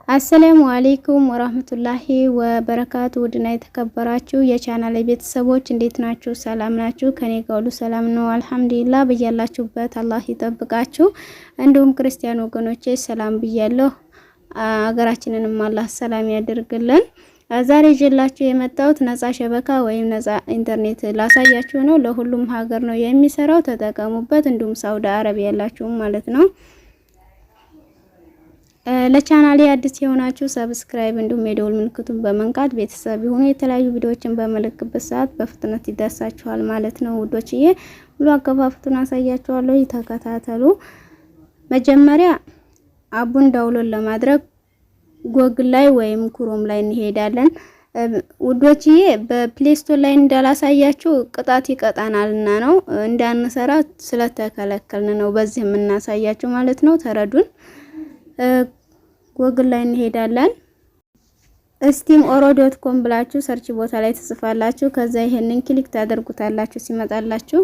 አሰላሙ አለይኩም ወራህመቱላሂ ወበረካቱ። ውድና የተከበራችሁ የቻናሌ ቤተሰቦች እንዴት ናችሁ? ሰላም ናችሁ? ከኔ ጋር ሁሉ ሰላም ነው አልሐምዱሊላህ። በያላችሁበት አላህ ይጠብቃችሁ። እንዲሁም ክርስቲያን ወገኖቼ ሰላም ብያለሁ። አገራችንንም አላህ ሰላም ያደርግልን። ዛሬ ይዤላችሁ የመጣሁት ነፃ ሸበካ ወይም ነፃ ኢንተርኔት ላሳያችሁ ነው። ለሁሉም ሀገር ነው የሚሰራው፣ ተጠቀሙበት። እንዲሁም ሳውዲ አረቢያ ያላችሁ ማለት ነው። ለቻናሌ አዲስ የሆናችሁ ሰብስክራይብ እንዲሁም የደወል ምልክቱን በመንካት ቤተሰብ ይሁኑ። የተለያዩ ቪዲዮዎችን በመለቅበት ሰዓት በፍጥነት ይደርሳችኋል ማለት ነው ውዶችዬ። ሙሉ አከፋፈቱን አሳያችኋለሁ፣ ተከታተሉ። መጀመሪያ አቡን ዳውንሎድ ለማድረግ ጎግል ላይ ወይም ክሮም ላይ እንሄዳለን ውዶችዬ። በፕሌይ ስቶር ላይ እንዳላሳያችሁ ቅጣት ይቀጣናልና ነው እንዳንሰራ ስለተከለከልን ነው በዚህ የምናሳያችሁ ማለት ነው። ተረዱን። ጎግል ላይ እንሄዳለን። steamoro.com ብላችሁ ሰርች ቦታ ላይ ተጽፋላችሁ። ከዛ ይሄንን ክሊክ ታደርጉታላችሁ ሲመጣላችሁ።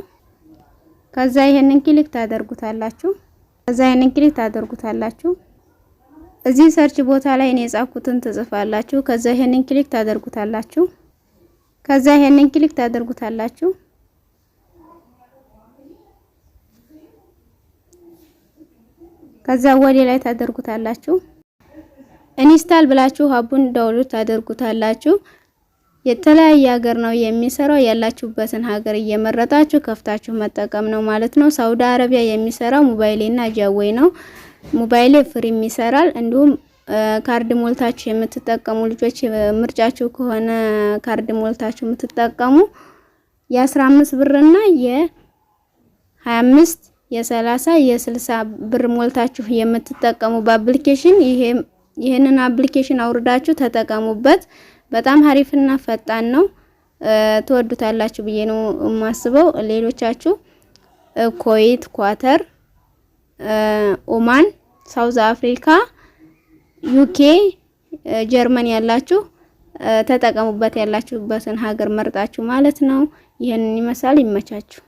ከዛ ይሄንን ክሊክ ታደርጉታላችሁ። እዚህ ሰርች ቦታ ላይ እኔ የጻፍኩትን ተጽፋላችሁ። ከዛ ይሄንን ክሊክ ታደርጉታላችሁ። ከዛ ወደ ላይ ታደርጉታላችሁ። ኢንስታል ብላችሁ አቡን ዳውንሎድ ታደርጉታላችሁ። የተለያየ ሀገር ነው የሚሰራው። ያላችሁበትን ሀገር እየመረጣችሁ ከፍታችሁ መጠቀም ነው ማለት ነው። ሳውዲ አረቢያ የሚሰራው ሞባይልና ጃዌ ነው። ሞባይል ፍሪም ይሰራል። እንዲሁም ካርድ ሞልታችሁ የምትጠቀሙ ልጆች ምርጫችሁ ከሆነ ካርድ ሞልታችሁ የምትጠቀሙ የ15 ብርና የ25 የ30 የ60 ብር ሞልታችሁ የምትጠቀሙ በአፕሊኬሽን ይሄንን አፕሊኬሽን አውርዳችሁ ተጠቀሙበት። በጣም አሪፍና ፈጣን ነው። ትወዱታላችሁ ብዬ ነው የማስበው። ሌሎቻችሁ ኩዌት፣ ኳተር፣ ኦማን፣ ሳውዝ አፍሪካ፣ ዩኬ፣ ጀርመን ያላችሁ ተጠቀሙበት። ያላችሁበትን ሀገር መርጣችሁ ማለት ነው። ይሄንን ይመስላል። ይመቻችሁ።